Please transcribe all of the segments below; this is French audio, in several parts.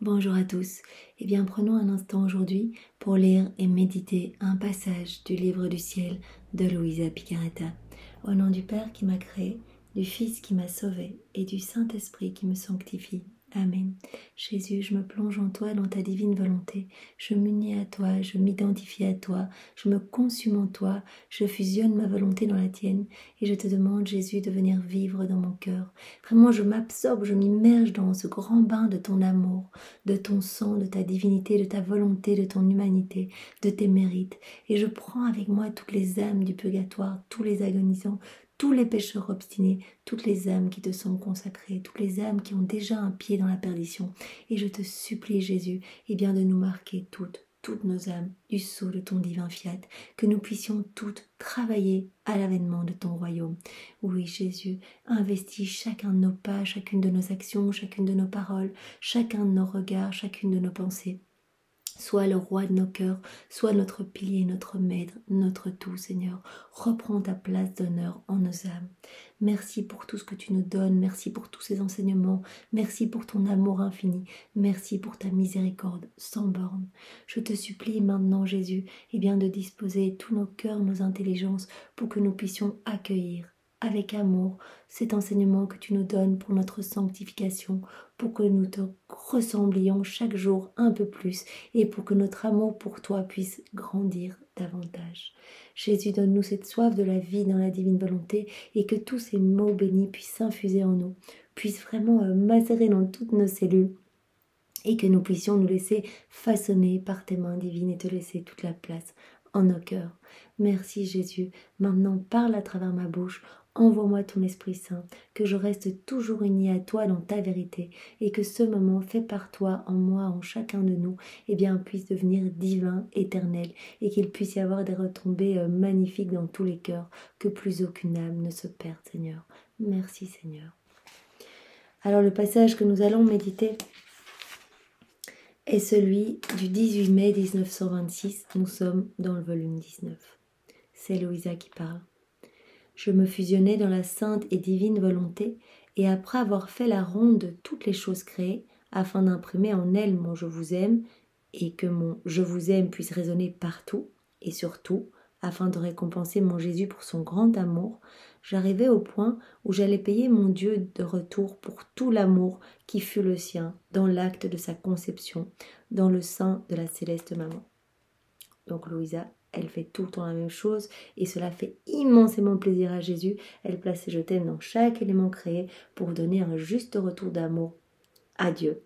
Bonjour à tous. Eh bien, prenons un instant aujourd'hui pour lire et méditer un passage du livre du ciel de Luisa Picaretta. Au nom du Père qui m'a créé, du Fils qui m'a sauvé et du Saint-Esprit qui me sanctifie. Amen. Jésus, je me plonge en toi dans ta divine volonté. Je m'unis à toi, je m'identifie à toi, je me consume en toi, je fusionne ma volonté dans la tienne et je te demande, Jésus, de venir vivre dans mon cœur. Vraiment, je m'absorbe, je m'immerge dans ce grand bain de ton amour, de ton sang, de ta divinité, de ta volonté, de ton humanité, de tes mérites. Et je prends avec moi toutes les âmes du purgatoire, tous les agonisants, tous les pécheurs obstinés, toutes les âmes qui te sont consacrées, toutes les âmes qui ont déjà un pied dans la perdition. Et je te supplie, Jésus, bien de nous marquer toutes nos âmes du sceau de ton divin fiat, que nous puissions toutes travailler à l'avènement de ton royaume. Oui, Jésus, investis chacun de nos pas, chacune de nos actions, chacune de nos paroles, chacun de nos regards, chacune de nos pensées. Sois le roi de nos cœurs, sois notre pilier, notre maître, notre tout, Seigneur. Reprends ta place d'honneur en nos âmes. Merci pour tout ce que tu nous donnes, merci pour tous ces enseignements, merci pour ton amour infini, merci pour ta miséricorde sans borne. Je te supplie maintenant, Jésus, de disposer tous nos cœurs, nos intelligences, pour que nous puissions accueillir avec amour cet enseignement que tu nous donnes pour notre sanctification, pour que nous te ressemblions chaque jour un peu plus et pour que notre amour pour toi puisse grandir davantage. Jésus, donne-nous cette soif de la vie dans la divine volonté et que tous ces mots bénis puissent s'infuser en nous, puissent vraiment macérer dans toutes nos cellules et que nous puissions nous laisser façonner par tes mains divines et te laisser toute la place en nos cœurs. Merci Jésus, maintenant parle à travers ma bouche, envoie-moi ton Esprit Saint, que je reste toujours unie à toi dans ta vérité et que ce moment fait par toi, en moi, en chacun de nous, puisse devenir divin, éternel et qu'il puisse y avoir des retombées magnifiques dans tous les cœurs, que plus aucune âme ne se perde, Seigneur. Merci Seigneur. Alors le passage que nous allons méditer est celui du 18 mai 1926. Nous sommes dans le volume 19. C'est Luisa qui parle. Je me fusionnais dans la sainte et divine volonté, et après avoir fait la ronde de toutes les choses créées, afin d'imprimer en elles mon je vous aime, et que mon je vous aime puisse résonner partout, et surtout, afin de récompenser mon Jésus pour son grand amour, j'arrivai au point où j'allais payer mon Dieu de retour pour tout l'amour qui fut le sien dans l'acte de sa conception, dans le sein de la céleste maman. Donc Luisa, elle fait tout le temps la même chose et cela fait immensément plaisir à Jésus. Elle place ses je t'aime dans chaque élément créé pour donner un juste retour d'amour à Dieu.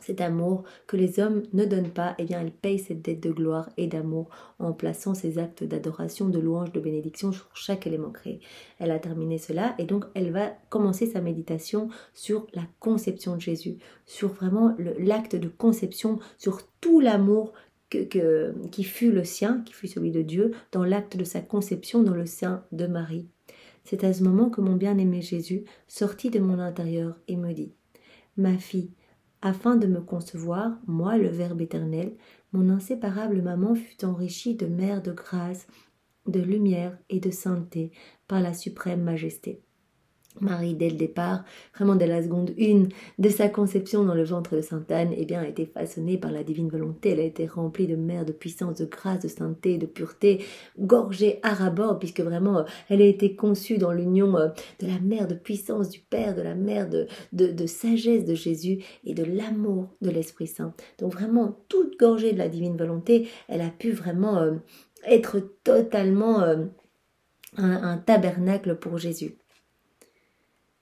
Cet amour que les hommes ne donnent pas, elle paye cette dette de gloire et d'amour en plaçant ses actes d'adoration, de louange, de bénédiction sur chaque élément créé. Elle a terminé cela et donc elle va commencer sa méditation sur la conception de Jésus, sur vraiment l'acte de conception, sur tout l'amour qui fut le sien, qui fut celui de Dieu, dans l'acte de sa conception dans le sein de Marie. C'est à ce moment que mon bien-aimé Jésus sortit de mon intérieur et me dit « Ma fille, afin de me concevoir, moi le Verbe éternel, mon inséparable maman fut enrichie de mère de grâce, de lumière et de sainteté par la suprême majesté. » Marie, dès le départ, vraiment dès la seconde 1 de sa conception dans le ventre de Sainte Anne, a été façonnée par la divine volonté. Elle a été remplie de mère, de puissance, de grâce, de sainteté, de pureté, gorgée à ras-bord, puisque vraiment elle a été conçue dans l'union de la mère de puissance du Père, de la mère de sagesse de Jésus et de l'amour de l'Esprit Saint. Donc vraiment, toute gorgée de la divine volonté, elle a pu vraiment être totalement un tabernacle pour Jésus.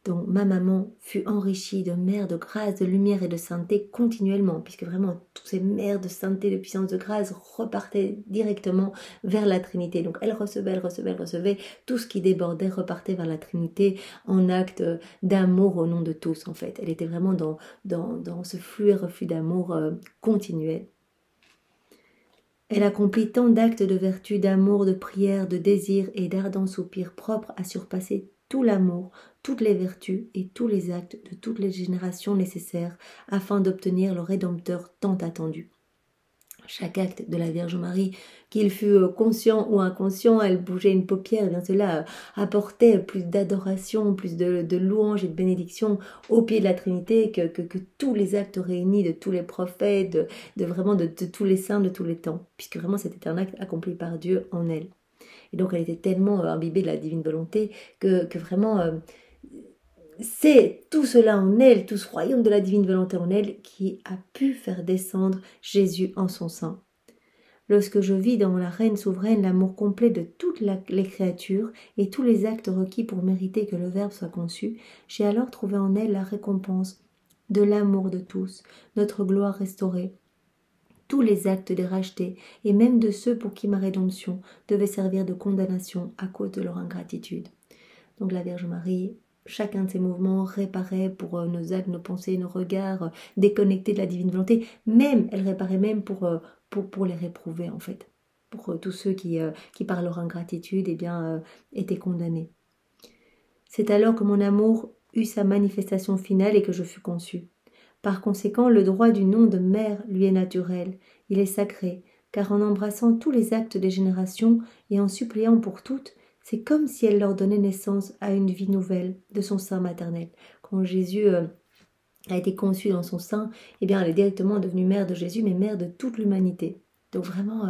Donc ma maman fut enrichie de mères de grâce, de lumière et de sainteté continuellement, puisque vraiment toutes ces mères de sainteté, de puissance, de grâce repartaient directement vers la Trinité. Donc elle recevait, tout ce qui débordait repartait vers la Trinité en acte d'amour au nom de tous en fait. Elle était vraiment dans ce flux et reflux d'amour continuel. Elle accomplit tant d'actes de vertu, d'amour, de prière, de désir et d'ardents soupirs propres à surpasser tout l'amour, toutes les vertus et tous les actes de toutes les générations nécessaires afin d'obtenir le Rédempteur tant attendu. Chaque acte de la Vierge Marie, qu'il fût conscient ou inconscient, elle bougeait une paupière, et bien cela apportait plus d'adoration, plus de louange et de bénédiction au pied de la Trinité que tous les actes réunis de tous les prophètes, vraiment de tous les saints de tous les temps, puisque vraiment c'était un acte accompli par Dieu en elle. Et donc elle était tellement imbibée de la divine volonté que vraiment c'est tout cela en elle, tout ce royaume de la divine volonté en elle qui a pu faire descendre Jésus en son sein. Lorsque je vis dans la Reine souveraine l'amour complet de toutes les créatures et tous les actes requis pour mériter que le Verbe soit conçu, j'ai alors trouvé en elle la récompense de l'amour de tous, notre gloire restaurée. Tous les actes des rachetés, et même de ceux pour qui ma rédemption devait servir de condamnation à cause de leur ingratitude. Donc la Vierge Marie, chacun de ses mouvements réparait pour nos actes, nos pensées, nos regards, déconnectés de la divine volonté. Même, elle réparait même pour les réprouver en fait. Pour tous ceux qui par leur ingratitude étaient condamnés. C'est alors que mon amour eut sa manifestation finale et que je fus conçue. Par conséquent, le droit du nom de mère lui est naturel, il est sacré, car en embrassant tous les actes des générations et en suppliant pour toutes, c'est comme si elle leur donnait naissance à une vie nouvelle de son sein maternel. Quand Jésus a été conçu dans son sein, elle est directement devenue mère de Jésus, mais mère de toute l'humanité. Donc vraiment,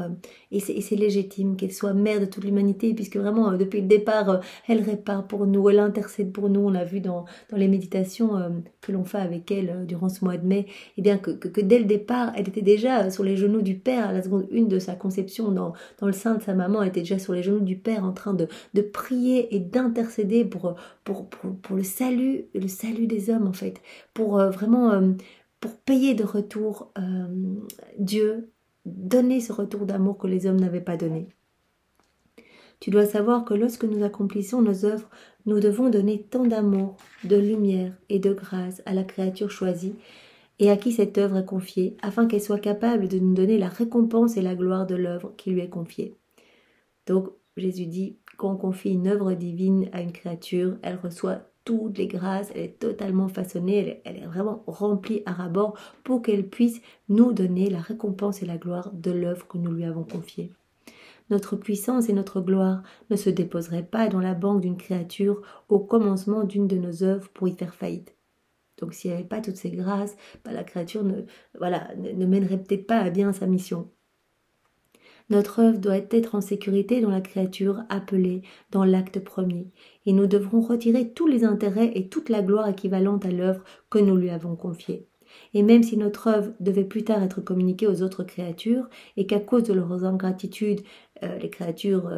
et c'est légitime qu'elle soit mère de toute l'humanité, puisque vraiment, depuis le départ, elle répare pour nous, elle intercède pour nous. On l'a vu dans les méditations que l'on fait avec elle durant ce mois de mai, que dès le départ, elle était déjà sur les genoux du Père, à la seconde 1 de sa conception, dans le sein de sa maman, elle était déjà sur les genoux du Père, en train de prier et d'intercéder pour le salut des hommes, en fait, pour pour payer de retour Dieu, donner ce retour d'amour que les hommes n'avaient pas donné. Tu dois savoir que lorsque nous accomplissons nos œuvres, nous devons donner tant d'amour, de lumière et de grâce à la créature choisie et à qui cette œuvre est confiée, afin qu'elle soit capable de nous donner la récompense et la gloire de l'œuvre qui lui est confiée. Donc Jésus dit, quand on confie une œuvre divine à une créature, elle reçoit toutes les grâces, elle est totalement façonnée, elle est vraiment remplie à ras-bord pour qu'elle puisse nous donner la récompense et la gloire de l'œuvre que nous lui avons confiée. Notre puissance et notre gloire ne se déposeraient pas dans la banque d'une créature au commencement d'une de nos œuvres pour y faire faillite. Donc s'il n'y avait pas toutes ces grâces, la créature ne mènerait peut-être pas à bien sa mission. Notre œuvre doit être en sécurité dans la créature appelée dans l'acte premier, et nous devrons retirer tous les intérêts et toute la gloire équivalente à l'œuvre que nous lui avons confiée. Et même si notre œuvre devait plus tard être communiquée aux autres créatures, et qu'à cause de leurs ingratitudes, les créatures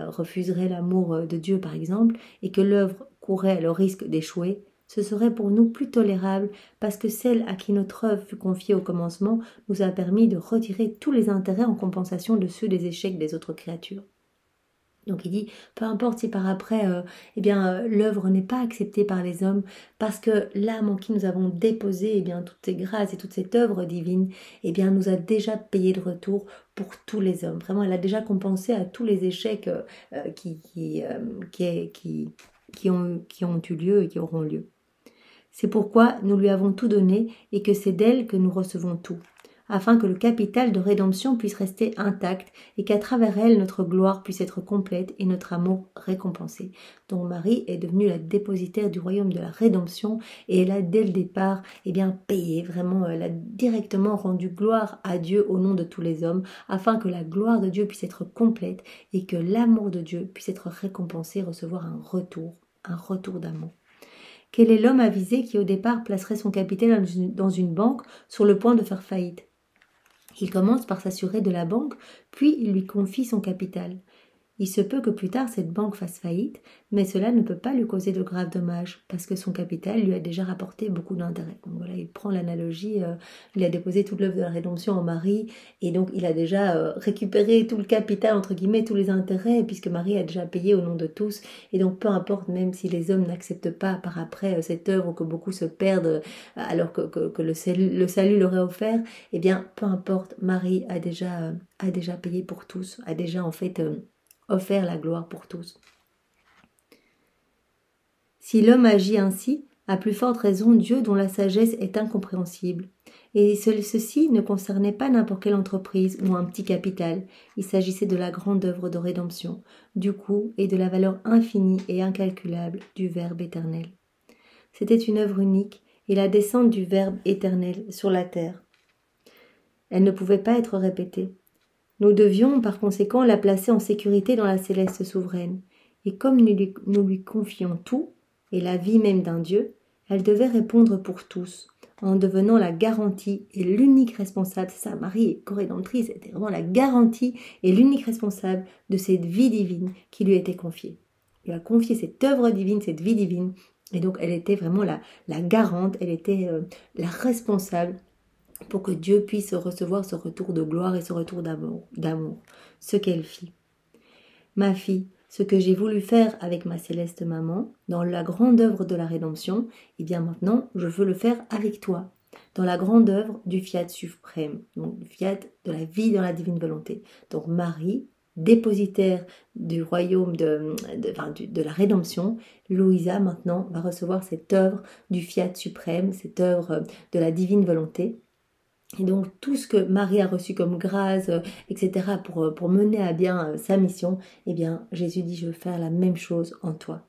refuseraient l'amour de Dieu par exemple, et que l'œuvre courait le risque d'échouer, ce serait pour nous plus tolérable parce que celle à qui notre œuvre fut confiée au commencement nous a permis de retirer tous les intérêts en compensation de ceux des échecs des autres créatures. Donc il dit, peu importe si par après l'œuvre n'est pas acceptée par les hommes, parce que l'âme en qui nous avons déposé toutes ces grâces et toute cette œuvre divine, nous a déjà payé de retour pour tous les hommes. Vraiment, elle a déjà compensé à tous les échecs qui ont eu lieu et qui auront lieu. C'est pourquoi nous lui avons tout donné et que c'est d'elle que nous recevons tout, afin que le capital de rédemption puisse rester intact et qu'à travers elle notre gloire puisse être complète et notre amour récompensé. Donc Marie est devenue la dépositaire du royaume de la rédemption et elle a dès le départ payé, vraiment elle a directement rendu gloire à Dieu au nom de tous les hommes, afin que la gloire de Dieu puisse être complète et que l'amour de Dieu puisse être récompensé, recevoir un retour d'amour. Quel est l'homme avisé qui au départ placerait son capital dans une banque sur le point de faire faillite? Il commence par s'assurer de la banque, puis il lui confie son capital. Il se peut que plus tard cette banque fasse faillite, mais cela ne peut pas lui causer de graves dommages, parce que son capital lui a déjà rapporté beaucoup d'intérêt. Donc voilà, il prend l'analogie, il a déposé toute l'œuvre de la rédemption en Marie, et donc il a déjà récupéré tout le capital, entre guillemets, tous les intérêts, puisque Marie a déjà payé au nom de tous, et donc peu importe, même si les hommes n'acceptent pas par après cette œuvre, ou que beaucoup se perdent, alors que le salut leur est offert, peu importe, Marie a déjà payé pour tous, a déjà en fait offert la gloire pour tous. Si l'homme agit ainsi, à plus forte raison Dieu dont la sagesse est incompréhensible, Et ceci ne concernait pas n'importe quelle entreprise ou un petit capital. Il s'agissait de la grande œuvre de rédemption, du coût et de la valeur infinie et incalculable du Verbe éternel. C'était une œuvre unique et la descente du Verbe éternel sur la terre. Elle ne pouvait pas être répétée. Nous devions par conséquent la placer en sécurité dans la céleste souveraine. Et comme nous lui confions tout, et la vie même d'un Dieu, elle devait répondre pour tous, en devenant la garantie et l'unique responsable. C'est ça, Marie est co-rédemptrice, c'était vraiment la garantie et l'unique responsable de cette vie divine qui lui était confiée. Il lui a confié cette œuvre divine, cette vie divine, et donc elle était vraiment la garante, elle était la responsable pour que Dieu puisse recevoir ce retour de gloire et ce retour d'amour, ce qu'elle fit. Ma fille, ce que j'ai voulu faire avec ma céleste maman, dans la grande œuvre de la rédemption, et bien maintenant, je veux le faire avec toi, dans la grande œuvre du fiat suprême, donc du fiat de la vie dans la divine volonté. Donc Marie, dépositaire du royaume de la rédemption, Louisa maintenant va recevoir cette œuvre du fiat suprême, cette œuvre de la divine volonté. Et donc tout ce que Marie a reçu comme grâce, etc. pour mener à bien sa mission, eh bien Jésus dit je veux faire la même chose en toi.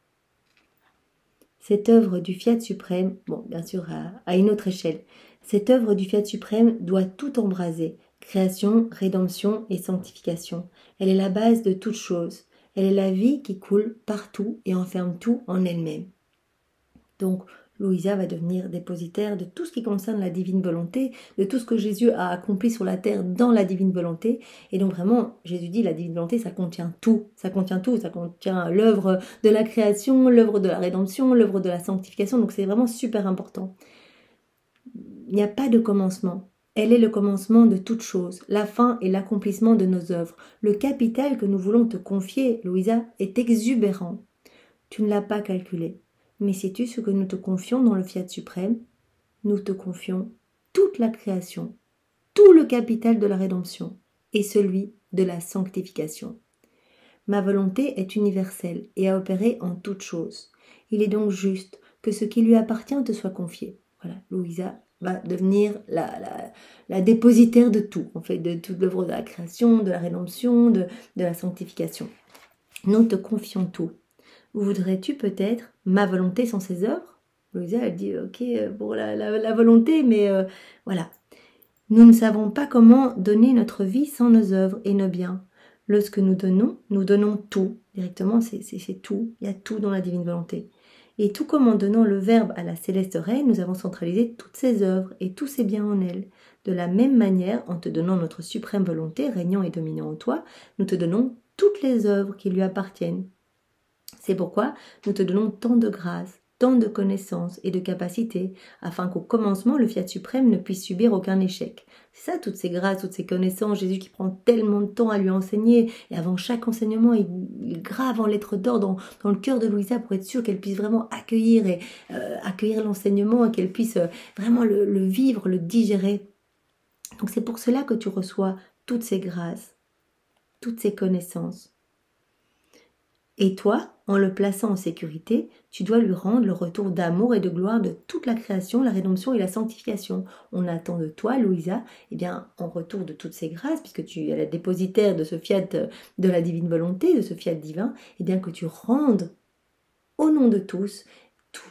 Cette œuvre du fiat suprême, bon bien sûr à une autre échelle, cette œuvre du fiat suprême doit tout embraser, création, rédemption et sanctification. Elle est la base de toute chose. Elle est la vie qui coule partout et enferme tout en elle-même. Donc Louisa va devenir dépositaire de tout ce qui concerne la divine volonté, de tout ce que Jésus a accompli sur la terre dans la divine volonté. Et donc vraiment, Jésus dit la divine volonté, ça contient tout. Ça contient l'œuvre de la création, l'œuvre de la rédemption, l'œuvre de la sanctification. Donc c'est vraiment super important. Il n'y a pas de commencement. Elle est le commencement de toute chose. La fin est l'accomplissement de nos œuvres. Le capital que nous voulons te confier, Louisa, est exubérant. Tu ne l'as pas calculé. Mais sais-tu ce que nous te confions dans le fiat suprême? Nous te confions toute la création, tout le capital de la rédemption et celui de la sanctification. Ma volonté est universelle et a opéré en toutes choses. Il est donc juste que ce qui lui appartient te soit confié. Voilà, Louisa va devenir la dépositaire de tout, en fait, de toute l'œuvre de la création, de la rédemption, de la sanctification. Nous te confions tout. Voudrais-tu peut-être ma volonté sans ses œuvres? Louisa, elle dit, ok, pour la volonté, mais voilà. Nous ne savons pas comment donner notre vie sans nos œuvres et nos biens. Lorsque nous donnons tout. Directement, c'est tout. Il y a tout dans la divine volonté. Et tout comme en donnant le Verbe à la céleste reine, nous avons centralisé toutes ses œuvres et tous ses biens en elle. De la même manière, en te donnant notre suprême volonté, régnant et dominant en toi, nous te donnons toutes les œuvres qui lui appartiennent. C'est pourquoi nous te donnons tant de grâce, tant de connaissances et de capacités, afin qu'au commencement, le fiat suprême ne puisse subir aucun échec. C'est ça, toutes ces grâces, toutes ces connaissances, Jésus qui prend tellement de temps à lui enseigner, et avant chaque enseignement, il grave en lettres d'or dans le cœur de Louisa pour être sûr qu'elle puisse vraiment accueillir l'enseignement et qu'elle puisse vraiment le vivre, le digérer. Donc c'est pour cela que tu reçois toutes ces grâces, toutes ces connaissances. Et toi, en le plaçant en sécurité, tu dois lui rendre le retour d'amour et de gloire de toute la création, la rédemption et la sanctification. On attend de toi, Louisa, en retour de toutes ces grâces, puisque tu es la dépositaire de ce fiat de la divine volonté, de ce fiat divin, que tu rendes au nom de tous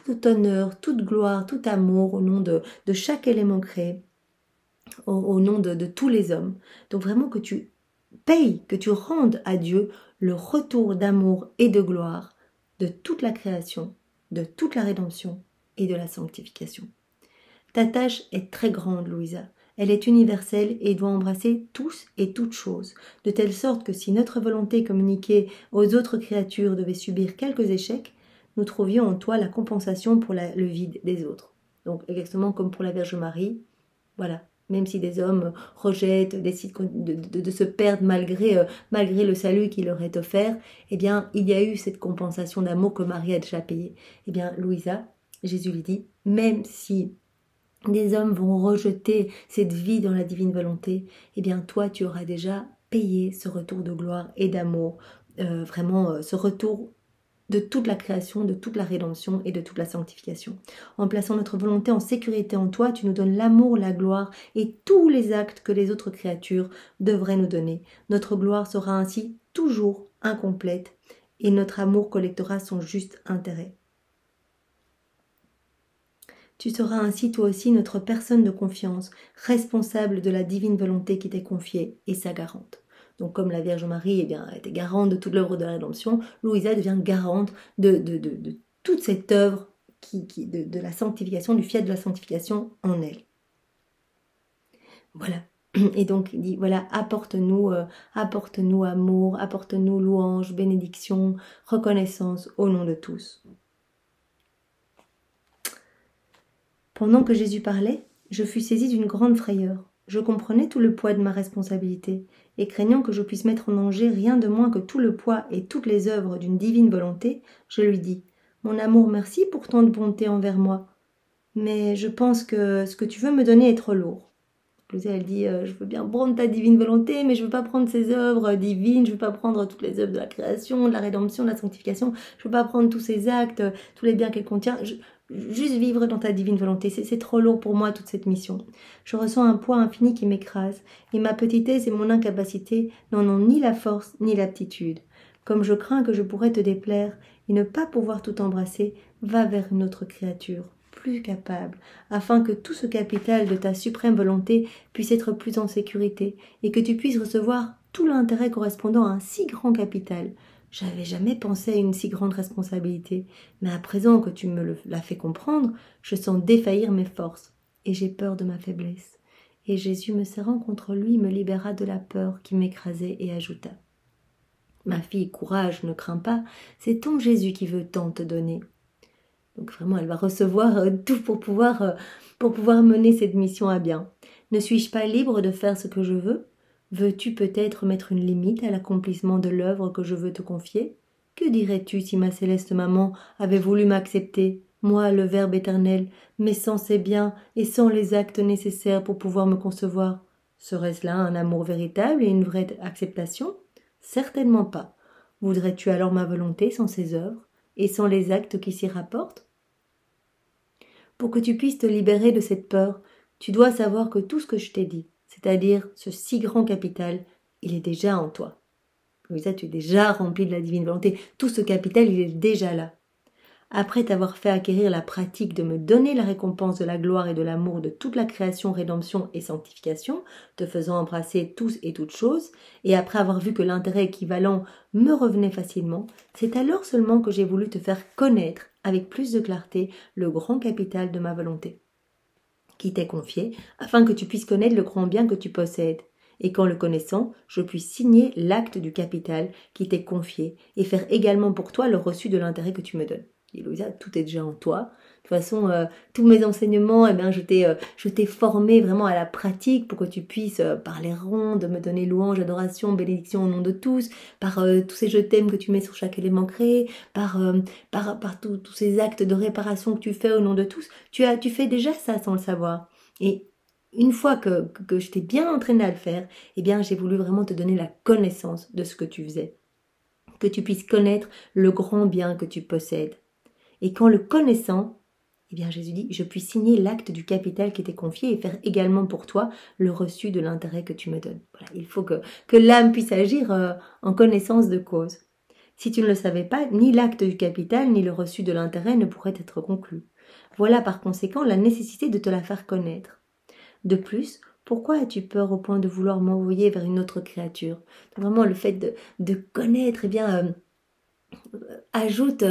tout honneur, toute gloire, tout amour, au nom de chaque élément créé, au nom de tous les hommes. Donc vraiment que tu payes, que tu rendes à Dieu le retour d'amour et de gloire de toute la création, de toute la rédemption et de la sanctification. Ta tâche est très grande, Louisa. Elle est universelle et doit embrasser tous et toutes choses, de telle sorte que si notre volonté communiquée aux autres créatures devait subir quelques échecs, nous trouvions en toi la compensation pour le vide des autres. Donc exactement comme pour la Vierge Marie, voilà. Même si des hommes rejettent, décident de se perdre malgré le salut qu'il leur est offert, il y a eu cette compensation d'amour que Marie a déjà payée. Louisa, Jésus lui dit, même si des hommes vont rejeter cette vie dans la divine volonté, toi, tu auras déjà payé ce retour de gloire et d'amour, ce retour de toute la création, de toute la rédemption et de toute la sanctification. En plaçant notre volonté en sécurité en toi, tu nous donnes l'amour, la gloire et tous les actes que les autres créatures devraient nous donner. Notre gloire sera ainsi toujours incomplète et notre amour collectera son juste intérêt. Tu seras ainsi toi aussi notre personne de confiance, responsable de la divine volonté qui t'est confiée et sa garante. Donc comme la Vierge Marie était garante de toute l'œuvre de la rédemption, Louisa devient garante de toute cette œuvre de la sanctification, du fiat de la sanctification en elle. Voilà. Et donc il dit, voilà, apporte-nous amour, apporte-nous louange, bénédiction, reconnaissance au nom de tous. Pendant que Jésus parlait, je fus saisie d'une grande frayeur. Je comprenais tout le poids de ma responsabilité, et craignant que je puisse mettre en danger rien de moins que tout le poids et toutes les œuvres d'une divine volonté, je lui dis « Mon amour, merci pour tant de bonté envers moi, mais je pense que ce que tu veux me donner est trop lourd. » Elle dit je veux bien prendre ta divine volonté, mais je veux pas prendre ces œuvres divines, je veux pas prendre toutes les œuvres de la création, de la rédemption, de la sanctification, je veux pas prendre tous ces actes, tous les biens qu'elle contient, juste vivre dans ta divine volonté, c'est trop lourd pour moi toute cette mission. Je ressens un poids infini qui m'écrase, et ma petitesse et mon incapacité n'en ont ni la force ni l'aptitude. Comme je crains que je pourrais te déplaire et ne pas pouvoir tout embrasser, va vers une autre créature, plus capable, afin que tout ce capital de ta suprême volonté puisse être plus en sécurité et que tu puisses recevoir tout l'intérêt correspondant à un si grand capital. J'avais jamais pensé à une si grande responsabilité, mais à présent que tu me l'as fait comprendre, je sens défaillir mes forces et j'ai peur de ma faiblesse. Et Jésus, me serrant contre lui, me libéra de la peur qui m'écrasait et ajouta « Ma fille, courage, ne crains pas, c'est ton Jésus qui veut tant te donner. » Donc vraiment, elle va recevoir tout pour pouvoir mener cette mission à bien. Ne suis-je pas libre de faire ce que je veux? Veux-tu peut-être mettre une limite à l'accomplissement de l'œuvre que je veux te confier? Que dirais-tu si ma céleste maman avait voulu m'accepter, moi, le Verbe éternel, mais sans ses biens et sans les actes nécessaires pour pouvoir me concevoir? Serait-ce là un amour véritable et une vraie acceptation? Certainement pas. Voudrais-tu alors ma volonté sans ses œuvres et sans les actes qui s'y rapportent? Pour que tu puisses te libérer de cette peur, tu dois savoir que tout ce que je t'ai dit, c'est-à-dire ce si grand capital, il est déjà en toi. Louisa, tu es déjà rempli de la divine volonté. Tout ce capital, il est déjà là. Après t'avoir fait acquérir la pratique de me donner la récompense de la gloire et de l'amour de toute la création, rédemption et sanctification, te faisant embrasser tous et toutes choses, et après avoir vu que l'intérêt équivalent me revenait facilement, c'est alors seulement que j'ai voulu te faire connaître avec plus de clarté le grand capital de ma volonté, qui t'est confié, afin que tu puisses connaître le grand bien que tu possèdes, et qu'en le connaissant, je puisse signer l'acte du capital qui t'est confié, et faire également pour toi le reçu de l'intérêt que tu me donnes. Et Louisa, tout est déjà en toi. De toute façon, tous mes enseignements, je t'ai formé vraiment à la pratique pour que tu puisses, par les rondes, me donner louange, adoration, bénédiction au nom de tous, par tous ces je t'aime que tu mets sur chaque élément créé, par tous ces actes de réparation que tu fais au nom de tous. Tu fais déjà ça sans le savoir. Et une fois que je t'ai bien entraîné à le faire, eh bien, j'ai voulu vraiment te donner la connaissance de ce que tu faisais. Que tu puisses connaître le grand bien que tu possèdes. Et qu'en le connaissant, eh bien Jésus dit, je puis signer l'acte du capital qui t'est confié et faire également pour toi le reçu de l'intérêt que tu me donnes. Voilà, il faut que l'âme puisse agir en connaissance de cause. Si tu ne le savais pas, ni l'acte du capital ni le reçu de l'intérêt ne pourraient être conclus. Voilà par conséquent la nécessité de te la faire connaître. De plus, pourquoi as-tu peur au point de vouloir m'envoyer vers une autre créature? Vraiment, le fait de connaître, eh bien, ajoute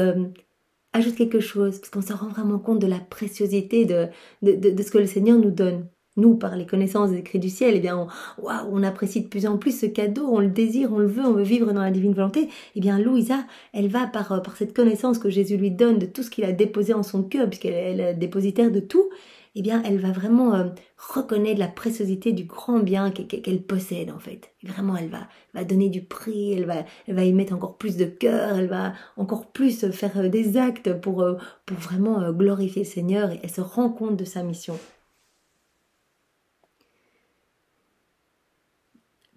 quelque chose, parce qu'on se rend vraiment compte de la préciosité de ce que le Seigneur nous donne. Nous, par les connaissances des cris du ciel, eh bien, on apprécie de plus en plus ce cadeau, on le désire, on le veut, on veut vivre dans la divine volonté. Eh bien, Louisa, elle va par cette connaissance que Jésus lui donne de tout ce qu'il a déposé en son cœur, puisqu'elle est dépositaire de tout, eh bien, elle va vraiment reconnaître la préciosité du grand bien qu'elle possède, en fait. Et vraiment, elle va donner du prix, elle va y mettre encore plus de cœur, elle va encore plus faire des actes pour vraiment glorifier le Seigneur, et elle se rend compte de sa mission.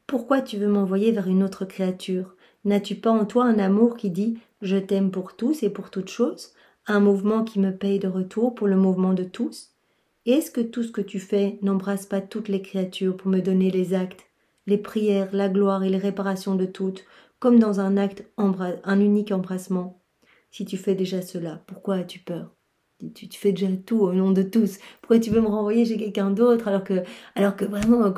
Pourquoi tu veux m'envoyer vers une autre créature? N'as-tu pas en toi un amour qui dit « je t'aime pour tous et pour toutes choses », un mouvement qui me paye de retour pour le mouvement de tous? Est-ce que tout ce que tu fais n'embrasse pas toutes les créatures pour me donner les actes, les prières, la gloire et les réparations de toutes, comme dans un acte, un unique embrassement? Si tu fais déjà cela, pourquoi as-tu peur? Tu fais déjà tout au nom de tous. Pourquoi tu veux me renvoyer chez quelqu'un d'autre alors que vraiment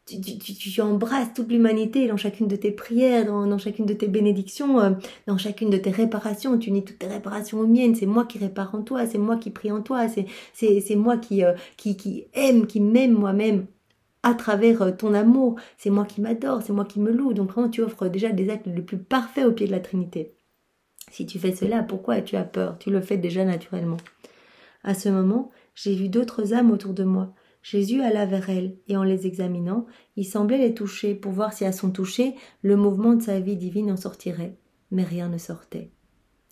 tu embrasses toute l'humanité dans chacune de tes prières, dans chacune de tes bénédictions, dans chacune de tes réparations. Tu unis toutes tes réparations aux miennes. C'est moi qui répare en toi, c'est moi qui prie en toi, c'est moi qui aime, qui m'aime moi-même à travers ton amour. C'est moi qui m'adore, c'est moi qui me loue. Donc vraiment tu offres déjà des actes les plus parfaits au pied de la Trinité. Si tu fais cela, pourquoi tu as peur? Tu le fais déjà naturellement. À ce moment, j'ai vu d'autres âmes autour de moi. Jésus alla vers elles, et en les examinant, il semblait les toucher pour voir si à son toucher, le mouvement de sa vie divine en sortirait. Mais rien ne sortait.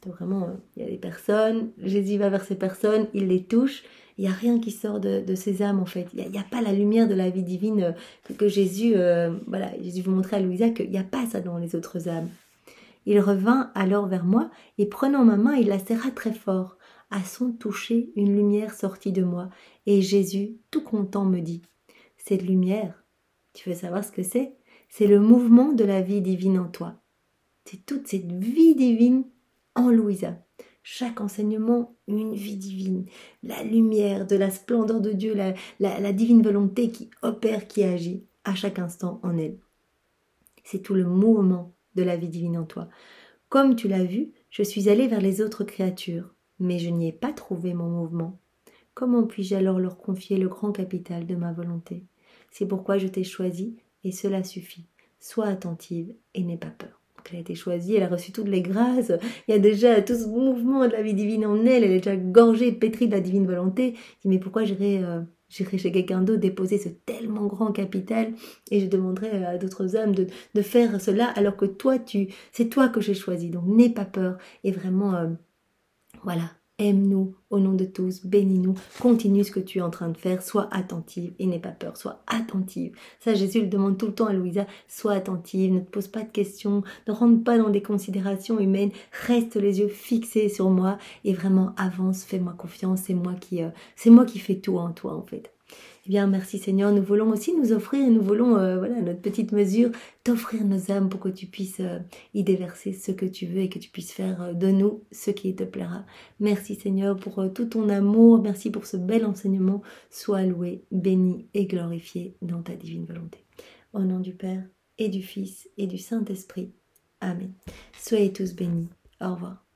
Donc vraiment, il y a des personnes, Jésus va vers ces personnes, il les touche, il n'y a rien qui sort de ces âmes en fait. Il n'y a pas la lumière de la vie divine que Jésus, Jésus veut montrer à Louisa qu'il n'y a pas ça dans les autres âmes. Il revint alors vers moi, et prenant ma main, il la serra très fort. À son toucher, une lumière sortit de moi, et Jésus, tout content, me dit « Cette lumière, tu veux savoir ce que c'est? C'est le mouvement de la vie divine en toi. C'est toute cette vie divine en Louisa. Chaque enseignement, une vie divine. La lumière de la splendeur de Dieu, la divine volonté qui opère, qui agit à chaque instant en elle. C'est tout le mouvement de la vie divine en toi. Comme tu l'as vu, je suis allée vers les autres créatures, mais je n'y ai pas trouvé mon mouvement. Comment puis-je alors leur confier le grand capital de ma volonté? C'est pourquoi je t'ai choisie, et cela suffit. Sois attentive et n'aie pas peur. Donc elle a été choisie, elle a reçu toutes les grâces, il y a déjà tout ce mouvement de la vie divine en elle, elle est déjà gorgée, pétrie de la divine volonté. Je dis, mais pourquoi j'irai chez quelqu'un d'autre déposer ce tellement grand capital et je demanderai à d'autres âmes de faire cela alors que toi, c'est toi que j'ai choisi. Donc n'aie pas peur et vraiment, aime-nous au nom de tous, bénis-nous, continue ce que tu es en train de faire, sois attentive et n'aie pas peur, sois attentive. Ça, Jésus le demande tout le temps à Louisa, sois attentive, ne te pose pas de questions, ne rentre pas dans des considérations humaines, reste les yeux fixés sur moi et vraiment avance, fais-moi confiance, c'est moi qui fais tout en toi en fait. Eh bien, merci Seigneur, nous voulons aussi nous offrir, nous voulons, notre petite mesure, t'offrir nos âmes pour que tu puisses y déverser ce que tu veux et que tu puisses faire de nous ce qui te plaira. Merci Seigneur pour tout ton amour, merci pour ce bel enseignement. Sois loué, béni et glorifié dans ta divine volonté. Au nom du Père et du Fils et du Saint-Esprit. Amen. Soyez tous bénis. Au revoir.